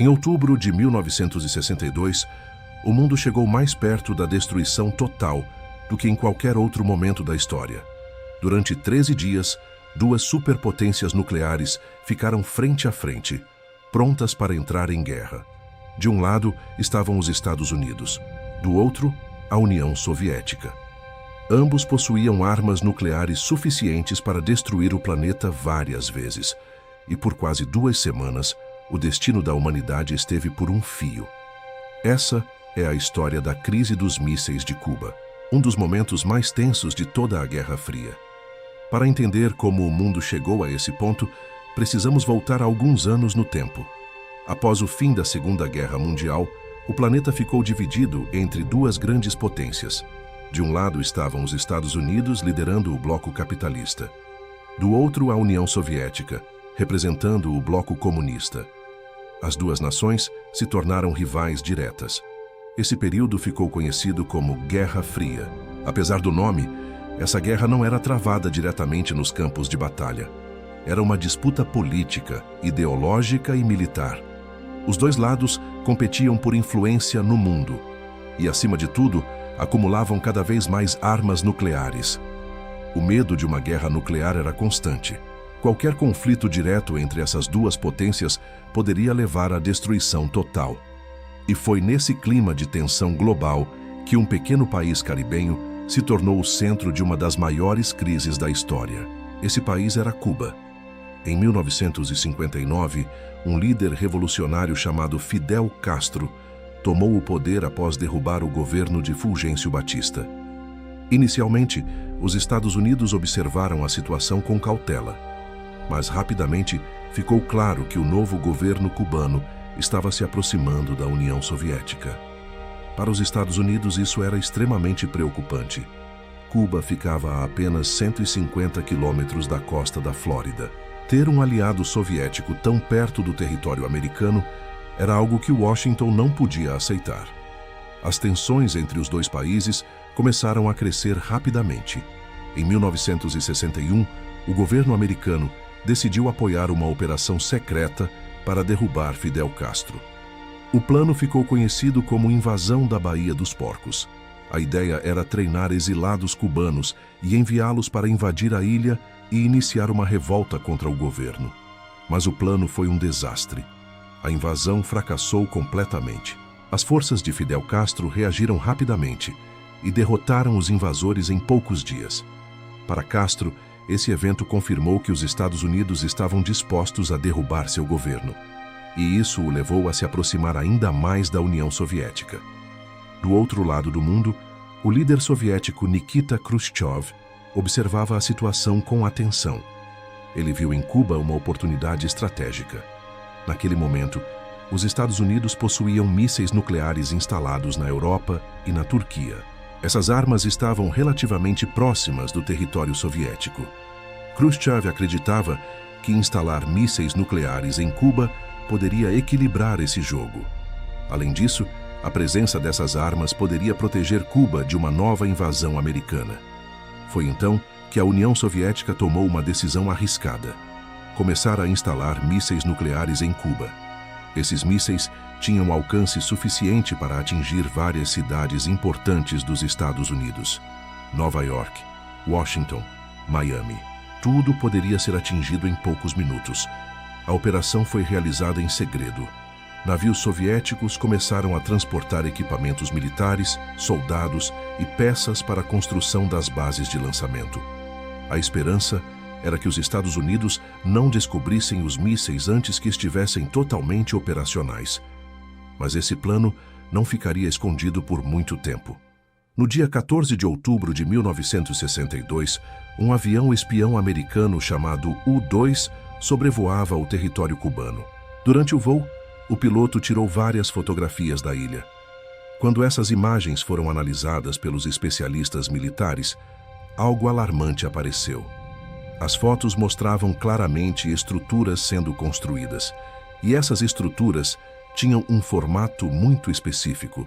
Em outubro de 1962, o mundo chegou mais perto da destruição total do que em qualquer outro momento da história. Durante 13 dias, duas superpotências nucleares ficaram frente a frente, prontas para entrar em guerra. De um lado estavam os Estados Unidos, do outro, a União Soviética. Ambos possuíam armas nucleares suficientes para destruir o planeta várias vezes, e por quase 2 semanas, o destino da humanidade esteve por um fio. Essa é a história da crise dos mísseis de Cuba, um dos momentos mais tensos de toda a Guerra Fria. Para entender como o mundo chegou a esse ponto, precisamos voltar alguns anos no tempo. Após o fim da Segunda Guerra Mundial, o planeta ficou dividido entre duas grandes potências. De um lado estavam os Estados Unidos liderando o bloco capitalista. Do outro, a União Soviética, representando o bloco comunista. As duas nações se tornaram rivais diretas. Esse período ficou conhecido como Guerra Fria. Apesar do nome, essa guerra não era travada diretamente nos campos de batalha. Era uma disputa política, ideológica e militar. Os dois lados competiam por influência no mundo e, acima de tudo, acumulavam cada vez mais armas nucleares. O medo de uma guerra nuclear era constante. Qualquer conflito direto entre essas duas potências poderia levar à destruição total. E foi nesse clima de tensão global que um pequeno país caribenho se tornou o centro de uma das maiores crises da história. Esse país era Cuba. Em 1959, um líder revolucionário chamado Fidel Castro tomou o poder após derrubar o governo de Fulgêncio Batista. Inicialmente, os Estados Unidos observaram a situação com cautela, mas rapidamente ficou claro que o novo governo cubano estava se aproximando da União Soviética. Para os Estados Unidos, isso era extremamente preocupante. Cuba ficava a apenas 150 quilômetros da costa da Flórida. Ter um aliado soviético tão perto do território americano era algo que Washington não podia aceitar. As tensões entre os dois países começaram a crescer rapidamente. Em 1961, o governo americano decidiu apoiar uma operação secreta para derrubar Fidel Castro. O plano ficou conhecido como Invasão da Baía dos Porcos. A ideia era treinar exilados cubanos e enviá-los para invadir a ilha e iniciar uma revolta contra o governo. Mas o plano foi um desastre. A invasão fracassou completamente. As forças de Fidel Castro reagiram rapidamente e derrotaram os invasores em poucos dias. Para Castro, esse evento confirmou que os Estados Unidos estavam dispostos a derrubar seu governo. E isso o levou a se aproximar ainda mais da União Soviética. Do outro lado do mundo, o líder soviético Nikita Khrushchev observava a situação com atenção. Ele viu em Cuba uma oportunidade estratégica. Naquele momento, os Estados Unidos possuíam mísseis nucleares instalados na Europa e na Turquia. Essas armas estavam relativamente próximas do território soviético. Khrushchev acreditava que instalar mísseis nucleares em Cuba poderia equilibrar esse jogo. Além disso, a presença dessas armas poderia proteger Cuba de uma nova invasão americana. Foi então que a União Soviética tomou uma decisão arriscada: começar a instalar mísseis nucleares em Cuba. Esses mísseis tinham alcance suficiente para atingir várias cidades importantes dos Estados Unidos: Nova York, Washington, Miami. Tudo poderia ser atingido em poucos minutos. A operação foi realizada em segredo. Navios soviéticos começaram a transportar equipamentos militares, soldados e peças para a construção das bases de lançamento. A esperança era que os Estados Unidos não descobrissem os mísseis antes que estivessem totalmente operacionais. Mas esse plano não ficaria escondido por muito tempo. No dia 14 de outubro de 1962, um avião espião americano chamado U-2 sobrevoava o território cubano. Durante o voo, o piloto tirou várias fotografias da ilha. Quando essas imagens foram analisadas pelos especialistas militares, algo alarmante apareceu. As fotos mostravam claramente estruturas sendo construídas, e essas estruturas tinham um formato muito específico: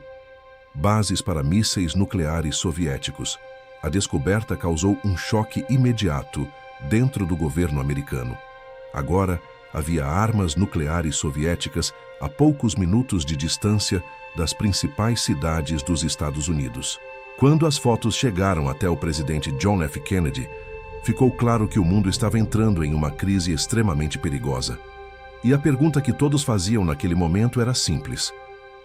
bases para mísseis nucleares soviéticos. A descoberta causou um choque imediato dentro do governo americano. Agora, havia armas nucleares soviéticas a poucos minutos de distância das principais cidades dos Estados Unidos. Quando as fotos chegaram até o presidente John F. Kennedy, ficou claro que o mundo estava entrando em uma crise extremamente perigosa. E a pergunta que todos faziam naquele momento era simples: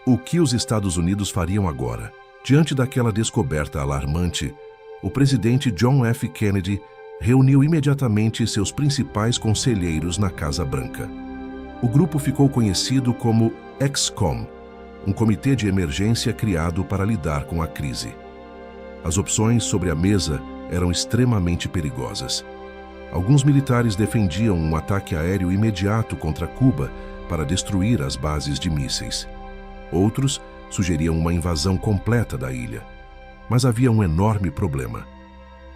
o que os Estados Unidos fariam agora? Diante daquela descoberta alarmante, o presidente John F. Kennedy reuniu imediatamente seus principais conselheiros na Casa Branca. O grupo ficou conhecido como ExComm, um comitê de emergência criado para lidar com a crise. As opções sobre a mesa eram extremamente perigosas. Alguns militares defendiam um ataque aéreo imediato contra Cuba para destruir as bases de mísseis. Outros sugeriam uma invasão completa da ilha. Mas havia um enorme problema.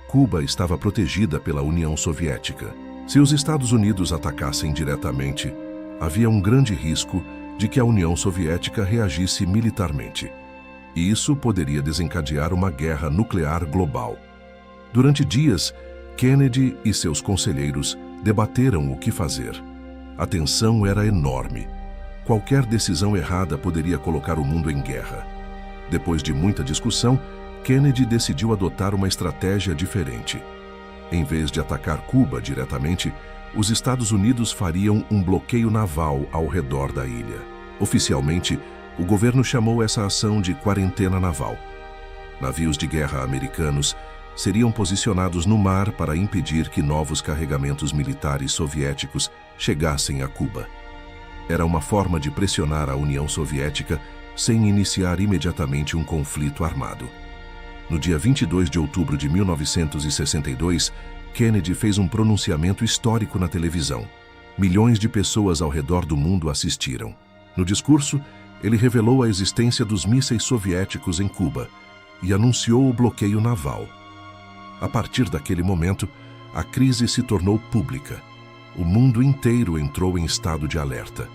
Cuba estava protegida pela União Soviética. Se os Estados Unidos atacassem diretamente, havia um grande risco de que a União Soviética reagisse militarmente. E isso poderia desencadear uma guerra nuclear global. Durante dias, Kennedy e seus conselheiros debateram o que fazer. A tensão era enorme. Qualquer decisão errada poderia colocar o mundo em guerra. Depois de muita discussão, Kennedy decidiu adotar uma estratégia diferente. Em vez de atacar Cuba diretamente, os Estados Unidos fariam um bloqueio naval ao redor da ilha. Oficialmente, o governo chamou essa ação de quarentena naval. Navios de guerra americanos seriam posicionados no mar para impedir que novos carregamentos militares soviéticos chegassem a Cuba. Era uma forma de pressionar a União Soviética sem iniciar imediatamente um conflito armado. No dia 22 de outubro de 1962, Kennedy fez um pronunciamento histórico na televisão. Milhões de pessoas ao redor do mundo assistiram. No discurso, ele revelou a existência dos mísseis soviéticos em Cuba e anunciou o bloqueio naval. A partir daquele momento, a crise se tornou pública. O mundo inteiro entrou em estado de alerta.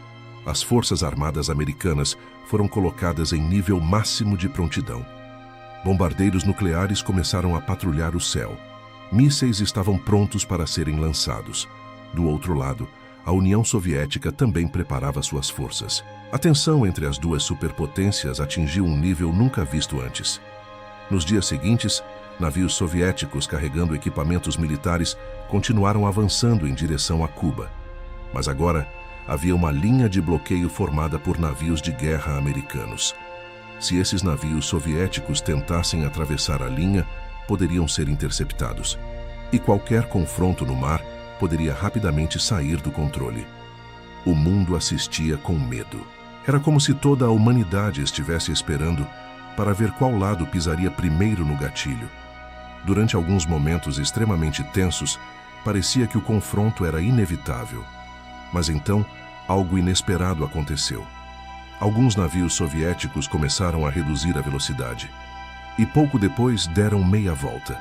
As Forças Armadas Americanas foram colocadas em nível máximo de prontidão. Bombardeiros nucleares começaram a patrulhar o céu. Mísseis estavam prontos para serem lançados. Do outro lado, a União Soviética também preparava suas forças. A tensão entre as duas superpotências atingiu um nível nunca visto antes. Nos dias seguintes, navios soviéticos carregando equipamentos militares continuaram avançando em direção a Cuba. Mas agora, havia uma linha de bloqueio formada por navios de guerra americanos. Se esses navios soviéticos tentassem atravessar a linha, poderiam ser interceptados. E qualquer confronto no mar poderia rapidamente sair do controle. O mundo assistia com medo. Era como se toda a humanidade estivesse esperando para ver qual lado pisaria primeiro no gatilho. Durante alguns momentos extremamente tensos, parecia que o confronto era inevitável. Mas então, algo inesperado aconteceu. Alguns navios soviéticos começaram a reduzir a velocidade. E pouco depois deram meia volta.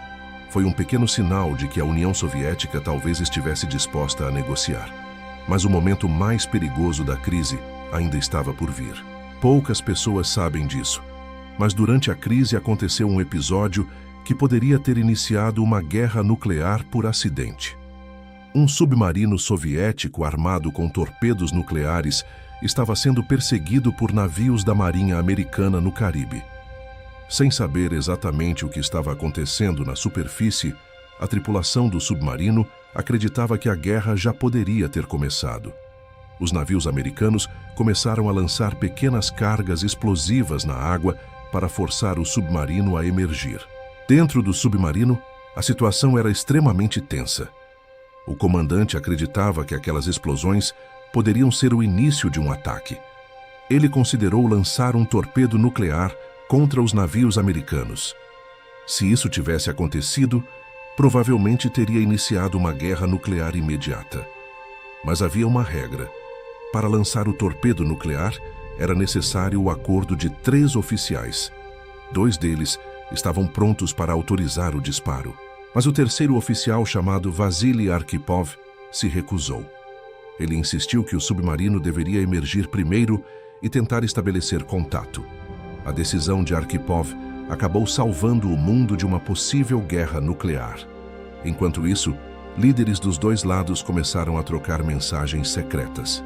Foi um pequeno sinal de que a União Soviética talvez estivesse disposta a negociar. Mas o momento mais perigoso da crise ainda estava por vir. Poucas pessoas sabem disso. Mas durante a crise aconteceu um episódio que poderia ter iniciado uma guerra nuclear por acidente. Um submarino soviético armado com torpedos nucleares estava sendo perseguido por navios da Marinha Americana no Caribe. Sem saber exatamente o que estava acontecendo na superfície, a tripulação do submarino acreditava que a guerra já poderia ter começado. Os navios americanos começaram a lançar pequenas cargas explosivas na água para forçar o submarino a emergir. Dentro do submarino, a situação era extremamente tensa. O comandante acreditava que aquelas explosões poderiam ser o início de um ataque. Ele considerou lançar um torpedo nuclear contra os navios americanos. Se isso tivesse acontecido, provavelmente teria iniciado uma guerra nuclear imediata. Mas havia uma regra. Para lançar o torpedo nuclear, era necessário o acordo de 3 oficiais. 2 deles estavam prontos para autorizar o disparo. Mas o terceiro oficial, chamado Vassily Arkhipov, se recusou. Ele insistiu que o submarino deveria emergir primeiro e tentar estabelecer contato. A decisão de Arkhipov acabou salvando o mundo de uma possível guerra nuclear. Enquanto isso, líderes dos dois lados começaram a trocar mensagens secretas.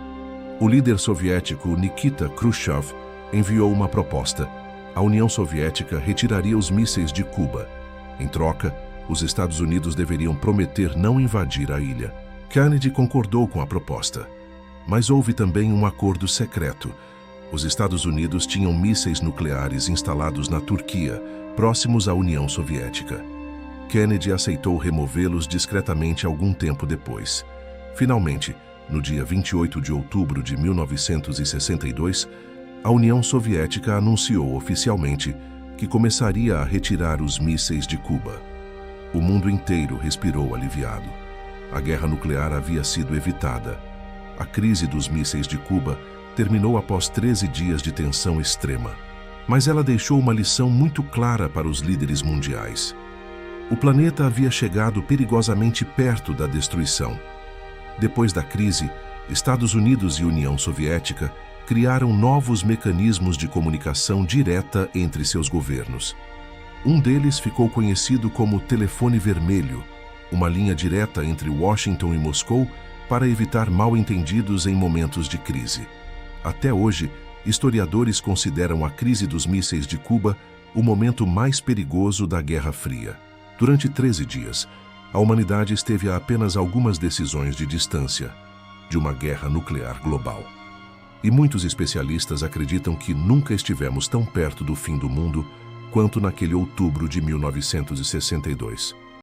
O líder soviético Nikita Khrushchev enviou uma proposta. A União Soviética retiraria os mísseis de Cuba. Em troca, os Estados Unidos deveriam prometer não invadir a ilha. Kennedy concordou com a proposta. Mas houve também um acordo secreto. Os Estados Unidos tinham mísseis nucleares instalados na Turquia, próximos à União Soviética. Kennedy aceitou removê-los discretamente algum tempo depois. Finalmente, no dia 28 de outubro de 1962, a União Soviética anunciou oficialmente que começaria a retirar os mísseis de Cuba. O mundo inteiro respirou aliviado. A guerra nuclear havia sido evitada. A crise dos mísseis de Cuba terminou após 13 dias de tensão extrema. Mas ela deixou uma lição muito clara para os líderes mundiais. O planeta havia chegado perigosamente perto da destruição. Depois da crise, Estados Unidos e União Soviética criaram novos mecanismos de comunicação direta entre seus governos. Um deles ficou conhecido como telefone vermelho, uma linha direta entre Washington e Moscou para evitar mal-entendidos em momentos de crise. Até hoje, historiadores consideram a crise dos mísseis de Cuba o momento mais perigoso da Guerra Fria. Durante 13 dias, a humanidade esteve a apenas algumas decisões de distância de uma guerra nuclear global. E muitos especialistas acreditam que nunca estivemos tão perto do fim do mundo quanto naquele outubro de 1962.